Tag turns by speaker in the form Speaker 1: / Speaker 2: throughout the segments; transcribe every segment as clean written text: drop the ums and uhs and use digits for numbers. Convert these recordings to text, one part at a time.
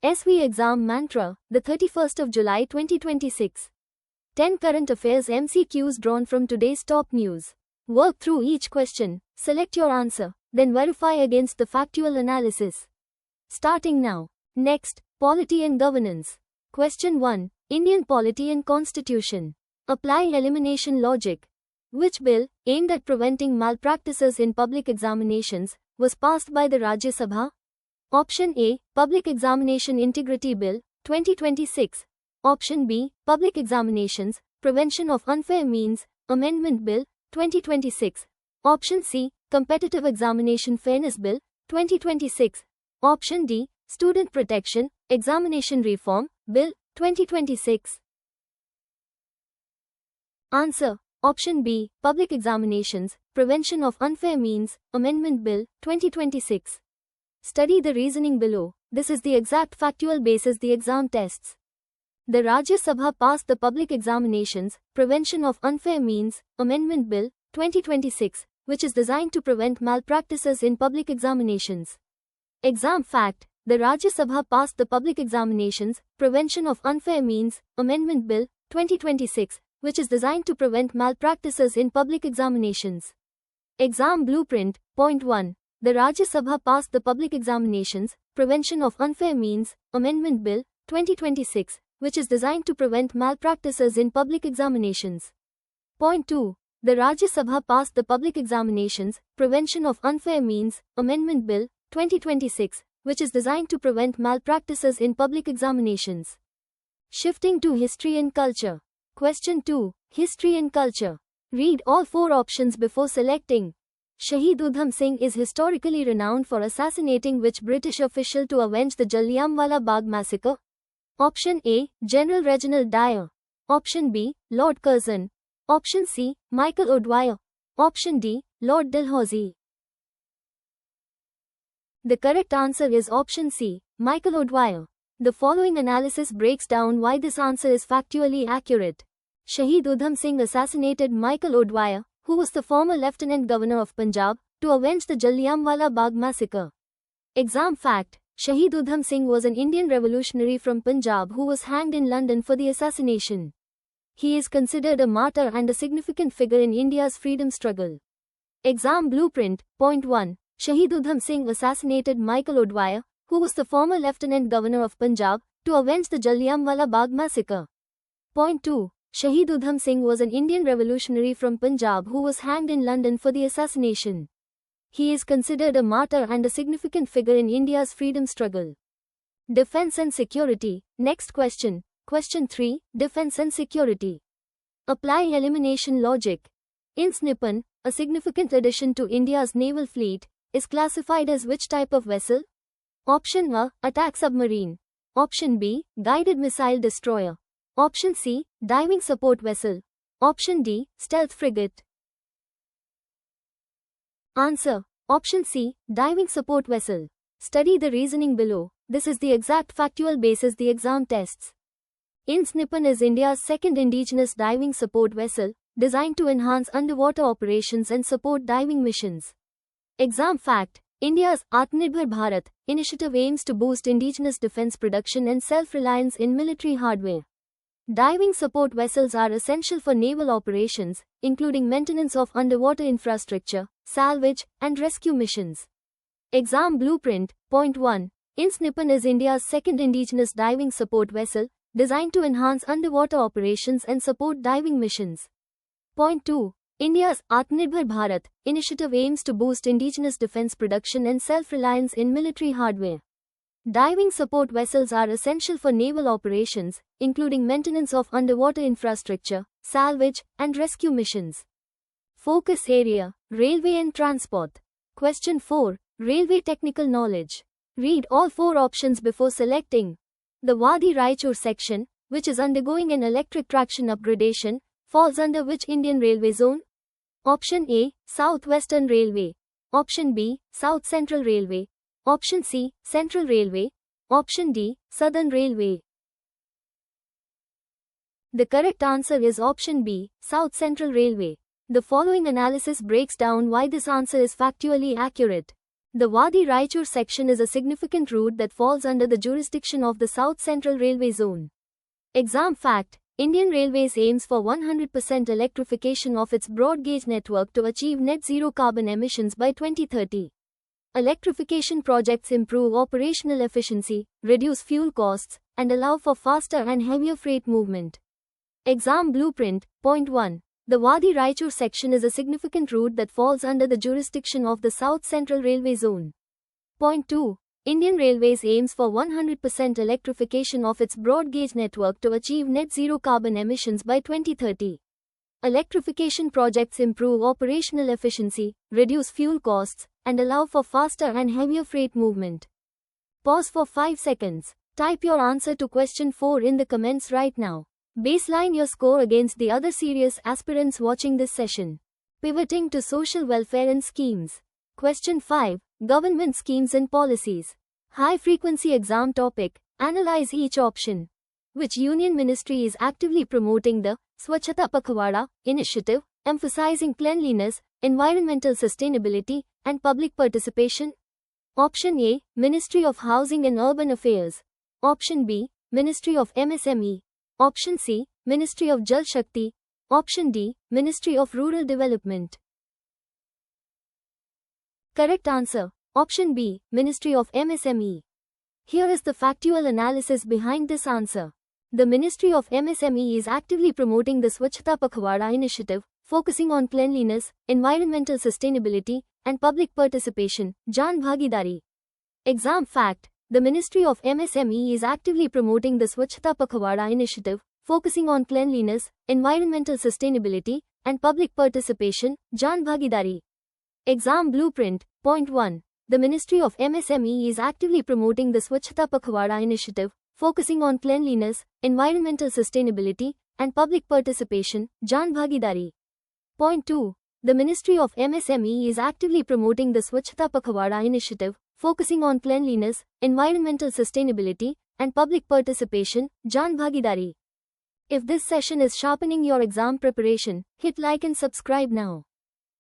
Speaker 1: SV Exam Mantra, the 31st of July 2026. 10 current affairs MCQs drawn from today's top news. Work through each question, select your answer, then verify against the factual analysis. Starting now. Next, Polity and Governance. Question 1. Indian Polity and Constitution. Apply elimination logic. Which bill, aimed at preventing malpractices in public examinations, was passed by the Rajya Sabha? Option A, Public Examination Integrity Bill, 2026. Option B, Public Examinations, Prevention of Unfair Means, Amendment Bill, 2026. Option C, Competitive Examination Fairness Bill, 2026. Option D, Student Protection, Examination Reform, Bill, 2026. Answer. Option B, Public Examinations, Prevention of Unfair Means, Amendment Bill, 2026. Study the reasoning below. This is the exact factual basis the exam tests. The Rajya Sabha passed the Public Examinations, Prevention of Unfair Means, Amendment Bill, 2026, which is designed to prevent malpractices in public examinations. Exam fact. The Rajya Sabha passed the Public Examinations, Prevention of Unfair Means, Amendment Bill, 2026, which is designed to prevent malpractices in public examinations. Exam blueprint. Point 1. The Rajya Sabha passed the Public Examinations, Prevention of Unfair Means, Amendment Bill, 2026, which is designed to prevent malpractices in public examinations. Point 2. The Rajya Sabha passed the Public Examinations, Prevention of Unfair Means, Amendment Bill, 2026, which is designed to prevent malpractices in public examinations. Shifting to History and Culture. Question 2. History and Culture. Read all 4 options before selecting. Shaheed Udham Singh is historically renowned for assassinating which British official to avenge the Jallianwala Bagh massacre? Option A, General Reginald Dyer. Option B, Lord Curzon. Option C, Michael O'Dwyer. Option D, Lord Dalhousie. The correct answer is option C, Michael O'Dwyer. The following analysis breaks down why this answer is factually accurate. Shaheed Udham Singh assassinated Michael O'Dwyer, who was the former Lieutenant Governor of Punjab, to avenge the Jallianwala Bagh massacre. Exam fact. Shaheed Udham Singh was an Indian revolutionary from Punjab who was hanged in London for the assassination. He is considered a martyr and a significant figure in India's freedom struggle. Exam blueprint. Point 1. Shaheed Udham Singh assassinated Michael O'Dwyer, who was the former Lieutenant Governor of Punjab, to avenge the Jallianwala Bagh massacre. Point 2. Shaheed Udham Singh was an Indian revolutionary from Punjab who was hanged in London for the assassination. He is considered a martyr and a significant figure in India's freedom struggle. Defense and Security. Next question. Question 3. Defense and Security. Apply elimination logic. INS Nippon, a significant addition to India's naval fleet, is classified as which type of vessel? Option A, Attack Submarine. Option B, Guided Missile Destroyer. Option C, Diving Support Vessel. Option D, Stealth Frigate. Answer. Option C, Diving Support Vessel. Study the reasoning below. This is the exact factual basis the exam tests. INS Nippon is India's second indigenous diving support vessel, designed to enhance underwater operations and support diving missions. Exam fact. India's Atmanirbhar Bharat initiative aims to boost indigenous defense production and self-reliance in military hardware. Diving support vessels are essential for naval operations, including maintenance of underwater infrastructure, salvage, and rescue missions. Exam blueprint. Point 1. INS Nippon is India's second indigenous diving support vessel, designed to enhance underwater operations and support diving missions. Point 2. India's Atmanirbhar Bharat initiative aims to boost indigenous defense production and self-reliance in military hardware. Diving support vessels are essential for naval operations, including maintenance of underwater infrastructure, salvage, and rescue missions. Focus area. Railway and Transport. Question 4. Railway Technical Knowledge. Read all 4 options before selecting. The Wadi Raichur section, which is undergoing an electric traction upgradation, falls under which Indian Railway zone? Option A, South Western Railway. Option B, South Central Railway. Option C, Central Railway. Option D, Southern Railway. The correct answer is option B, South Central Railway. The following analysis breaks down why this answer is factually accurate. The Wadi Raichur section is a significant route that falls under the jurisdiction of the South Central Railway Zone. Exam fact: Indian Railways aims for 100% electrification of its broad gauge network to achieve net zero carbon emissions by 2030. Electrification projects improve operational efficiency, reduce fuel costs, and allow for faster and heavier freight movement. Exam blueprint. Point 1. The Wadi Raichur section is a significant route that falls under the jurisdiction of the South Central Railway Zone. Point 2. Indian Railways aims for 100% electrification of its broad gauge network to achieve net zero carbon emissions by 2030. Electrification projects improve operational efficiency, reduce fuel costs, and allow for faster and heavier freight movement. Pause for 5 seconds. Type your answer to question 4 in the comments right now. Baseline your score against the other serious aspirants watching this session. Pivoting to social welfare and schemes. Question 5. Government schemes and policies. High frequency exam topic. Analyze each option. Which union ministry is actively promoting the Swachhata Pakhwada initiative, emphasizing cleanliness, environmental sustainability, and public participation? Option A. Ministry of Housing and Urban Affairs. Option B. Ministry of MSME. Option C. Ministry of Jal Shakti. Option D. Ministry of Rural Development. Correct answer. Option B. Ministry of MSME. Here is the factual analysis behind this answer. The Ministry of MSME is actively promoting the Swachhata Pakhwada initiative, focusing on cleanliness, environmental sustainability, and public participation, Jan Bhagidari. Exam fact: the Ministry of MSME is actively promoting the Swachhata Pakhwada initiative, focusing on cleanliness, environmental sustainability, and public participation, Jan Bhagidari. Exam blueprint. Point 1. The Ministry of MSME is actively promoting the Swachhata Pakhwada initiative, focusing on cleanliness, environmental sustainability, and public participation, Jan Bhagidari. Point 2. The Ministry of MSME is actively promoting the Swachhata Pakhwada initiative, focusing on cleanliness, environmental sustainability, and public participation, Jan Bhagidari. If this session is sharpening your exam preparation, hit like and subscribe now.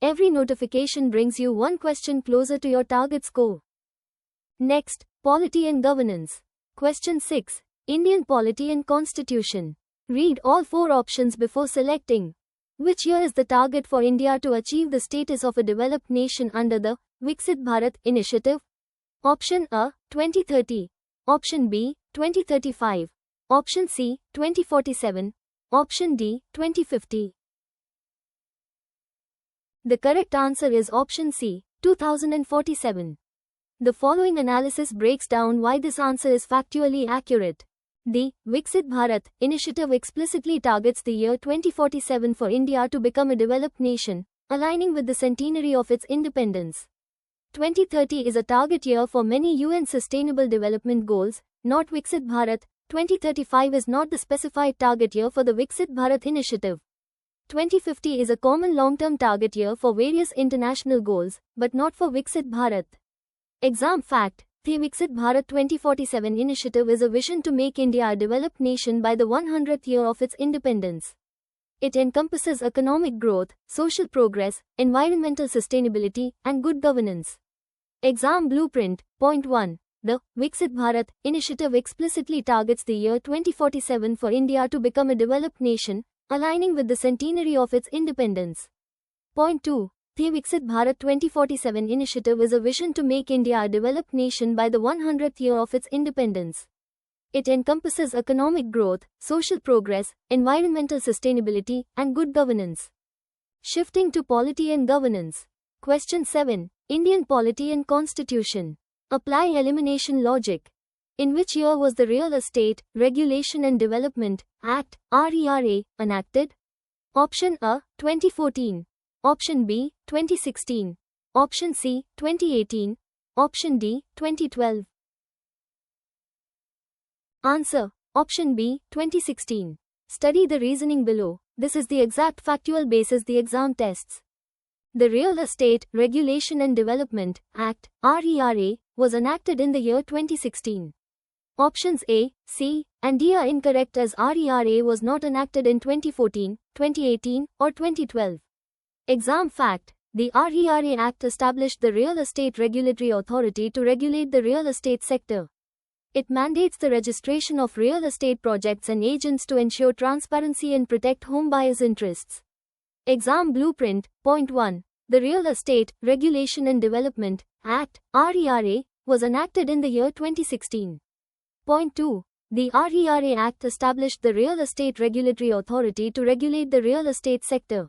Speaker 1: Every notification brings you one question closer to your target score. Next, polity and governance. Question 6. Indian polity and constitution. Read all 4 options before selecting. Which year is the target for India to achieve the status of a developed nation under the Viksit Bharat initiative? Option A. 2030. Option B. 2035. Option C. 2047. Option D. 2050. The correct answer is option C. 2047. The following analysis breaks down why this answer is factually accurate. The Viksit Bharat initiative explicitly targets the year 2047 for India to become a developed nation, aligning with the centenary of its independence. 2030 is a target year for many UN Sustainable Development Goals, not Viksit Bharat. 2035 is not the specified target year for the Viksit Bharat initiative. 2050 is a common long-term target year for various international goals, but not for Viksit Bharat. Exam fact: the Viksit Bharat 2047 initiative is a vision to make India a developed nation by the 100th year of its independence. It encompasses economic growth, social progress, environmental sustainability, and good governance. Exam blueprint. Point 1. The Viksit Bharat initiative explicitly targets the year 2047 for India to become a developed nation, aligning with the centenary of its independence. Point 2. The Viksit Bharat 2047 initiative is a vision to make India a developed nation by the 100th year of its independence. It encompasses economic growth, social progress, environmental sustainability, and good governance. Shifting to polity and governance. Question 7. Indian polity and constitution. Apply elimination logic. In which year was the Real Estate, Regulation and Development Act, RERA, enacted? Option A. 2014. Option B. 2016. Option C. 2018. Option D. 2012. Answer. Option B. 2016. Study the reasoning below. This is the exact factual basis the exam tests. The Real Estate, Regulation and Development Act, RERA, was enacted in the year 2016. Options A, C, and D are incorrect as RERA was not enacted in 2014, 2018, or 2012. Exam fact: The RERA Act established the Real Estate Regulatory Authority to regulate the real estate sector. It mandates the registration of real estate projects and agents to ensure transparency and protect home buyers' interests. Exam Blueprint. Point 1. The Real Estate Regulation and Development Act, RERA, was enacted in the year 2016. Point 2. The RERA Act established the Real Estate Regulatory Authority to regulate the real estate sector.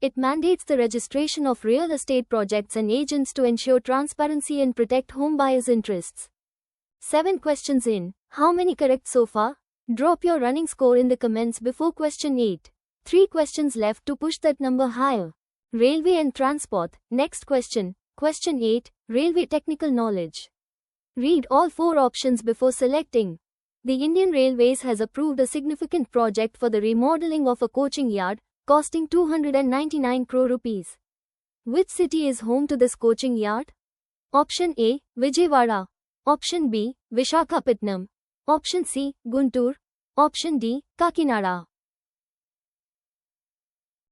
Speaker 1: It mandates the registration of real estate projects and agents to ensure transparency and protect home buyers' interests. 7 questions in. How many correct so far? Drop your running score in the comments before question 8. 3 questions left to push that number higher. Railway and transport. Next question. Question 8. Railway technical knowledge. Read all 4 options before selecting. The Indian Railways has approved a significant project for the remodeling of a coaching yard, costing 299 crore rupees. Which city is home to this coaching yard? Option A. Vijayawada. Option B. Visakhapatnam. Option C. Guntur. Option D. Kakinada.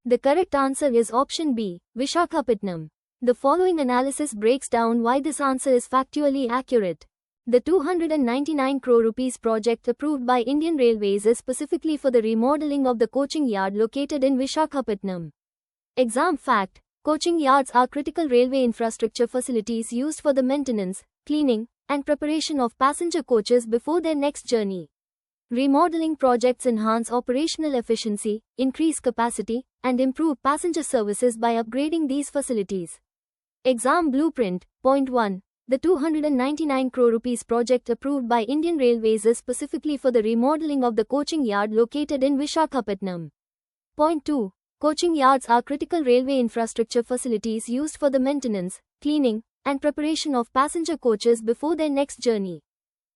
Speaker 1: The correct answer is option B. Visakhapatnam. The following analysis breaks down why this answer is factually accurate. The 299 crore rupees project approved by Indian Railways is specifically for the remodeling of the coaching yard located in Visakhapatnam. Exam fact: coaching yards are critical railway infrastructure facilities used for the maintenance, cleaning, and preparation of passenger coaches before their next journey. Remodeling projects enhance operational efficiency, increase capacity, and improve passenger services by upgrading these facilities. Exam Blueprint. Point 1. The 299 crore rupees project approved by Indian Railways is specifically for the remodeling of the coaching yard located in Visakhapatnam. Point 2. Coaching yards are critical railway infrastructure facilities used for the maintenance, cleaning, and preparation of passenger coaches before their next journey.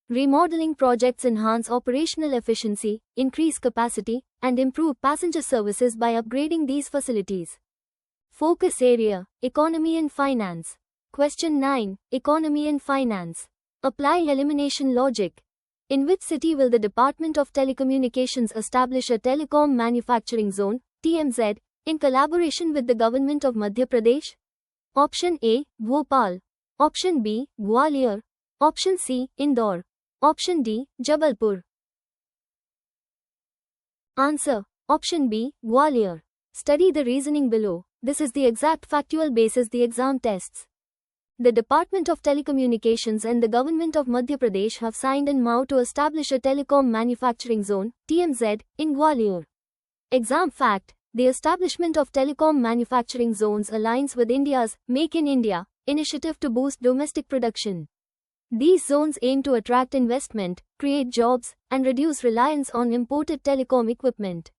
Speaker 1: Remodeling projects enhance operational efficiency, increase capacity, and improve passenger services by upgrading these facilities. Focus area: Economy and Finance. Question 9. Economy and Finance. Apply elimination logic. In which city will the Department of Telecommunications establish a telecom manufacturing zone, TMZ, in collaboration with the government of Madhya Pradesh? Option A. Bhopal. Option B. Gwalior. Option C. Indore. Option D. Jabalpur. Answer. Option B. Gwalior. Study the reasoning below. This is the exact factual basis the exam tests. The Department of Telecommunications and the Government of Madhya Pradesh have signed an MoU to establish a telecom manufacturing zone, TMZ, in Gwalior. Exam fact: the establishment of telecom manufacturing zones aligns with India's Make in India initiative to boost domestic production. These zones aim to attract investment, create jobs, and reduce reliance on imported telecom equipment.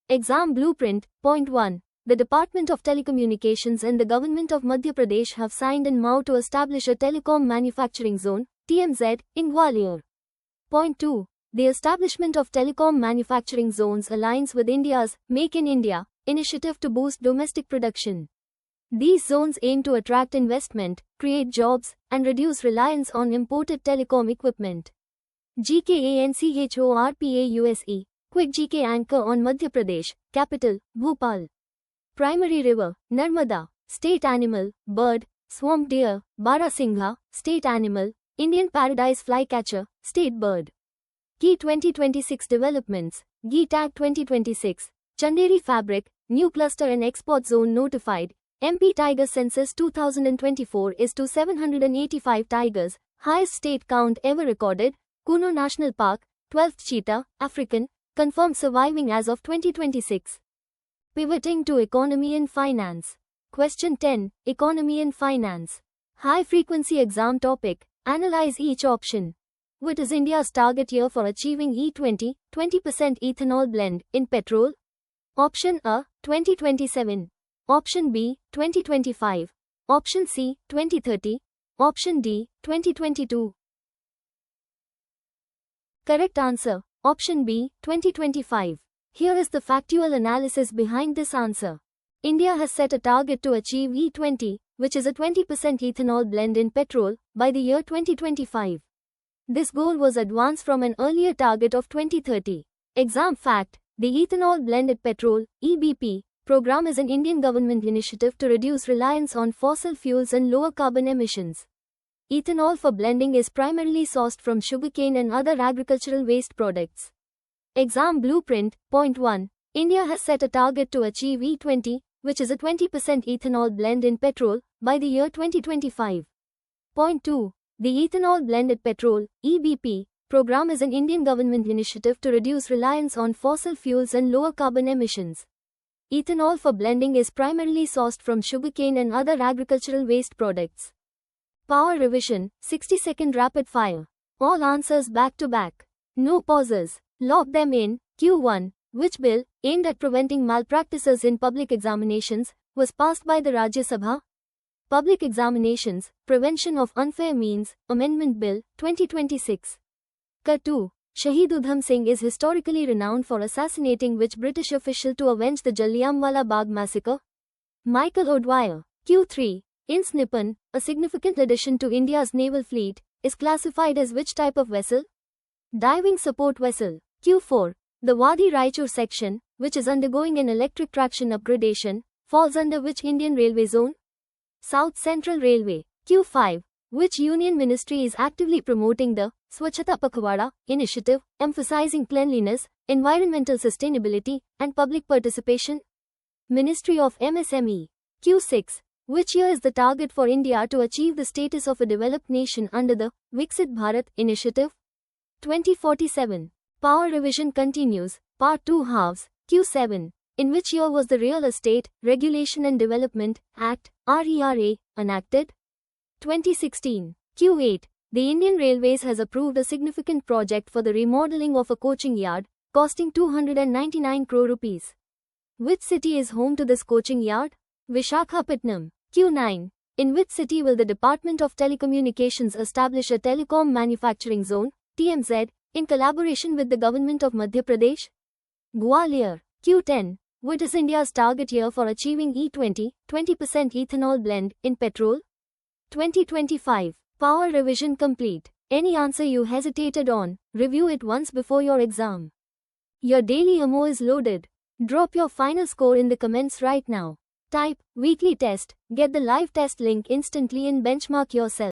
Speaker 1: Exam Blueprint. Point 1. The Department of Telecommunications and the Government of Madhya Pradesh have signed an MoU to establish a telecom manufacturing zone, TMZ, in Gwalior. Point 2. The establishment of telecom manufacturing zones aligns with India's Make in India initiative to boost domestic production. These zones aim to attract investment, create jobs, and reduce reliance on imported telecom equipment. GKANCHORPAUSE. Quick GK anchor on Madhya Pradesh, capital, Bhopal. Primary river, Narmada. State animal, bird, swamp deer, Barasingha. State animal, Indian paradise flycatcher, state bird. Key 2026 developments. GE Tag 2026. Chanderi fabric, new cluster and export zone notified. MP tiger census 2024 is to 785 tigers, highest state count ever recorded. Kuno National Park, 12th cheetah, African, confirmed surviving as of 2026. Pivoting to Economy and Finance. Question 10. Economy and Finance. High frequency exam topic. Analyze each option. What is India's target year for achieving E20, 20% ethanol blend in petrol? Option A. 2027. Option B. 2025. Option C. 2030. Option D. 2022. Correct answer. Option B. 2025. Here is the factual analysis behind this answer. India has set a target to achieve E20, which is a 20% ethanol blend in petrol, by the year 2025. This goal was advanced from an earlier target of 2030. Exam fact: the ethanol blended petrol, EBP, program is an Indian government initiative to reduce reliance on fossil fuels and lower carbon emissions. Ethanol for blending is primarily sourced from sugarcane and other agricultural waste products. Exam Blueprint. Point 1. India has set a target to achieve E20, which is a 20% ethanol blend in petrol, by the year 2025. Point 2. The Ethanol Blended Petrol (EBP) program is an Indian government initiative to reduce reliance on fossil fuels and lower carbon emissions. Ethanol for blending is primarily sourced from sugarcane and other agricultural waste products. Power revision, 60-second rapid fire. All answers back to back. No pauses. Lock them in. Q1. Which bill, aimed at preventing malpractices in public examinations, was passed by the Rajya Sabha? Public Examinations, Prevention of Unfair Means, Amendment Bill, 2026. K2. Shaheed Udham Singh is historically renowned for assassinating which British official to avenge the Jallianwala Bagh massacre? Michael O'Dwyer. Q3. INS Nippon, a significant addition to India's naval fleet, is classified as which type of vessel? Diving support vessel. Q4. The Wadi Raichur section, which is undergoing an electric traction upgradation, falls under which Indian Railway zone? South Central Railway. Q5. Which union ministry is actively promoting the Swachhata Pakhwada initiative, emphasizing cleanliness, environmental sustainability, and public participation? Ministry of MSME. Q6. Which year is the target for India to achieve the status of a developed nation under the Viksit Bharat initiative? 2047. Power revision continues. Part 2 halves. Q7. In which year was the Real Estate, Regulation and Development Act, RERA, enacted? 2016. Q8. The Indian Railways has approved a significant project for the remodeling of a coaching yard, costing 299 crore rupees. Which city is home to this coaching yard? Vishakhapatnam. Q9. In which city will the Department of Telecommunications establish a telecom manufacturing zone, TMZ, in collaboration with the government of Madhya Pradesh? Gwalior. Q10. What is India's target year for achieving E20, 20% ethanol blend, in petrol? 2025. Power revision complete. Any answer you hesitated on, review it once before your exam. Your daily AMO is loaded. Drop your final score in the comments right now. Type, weekly test, get the live test link instantly and benchmark yourself.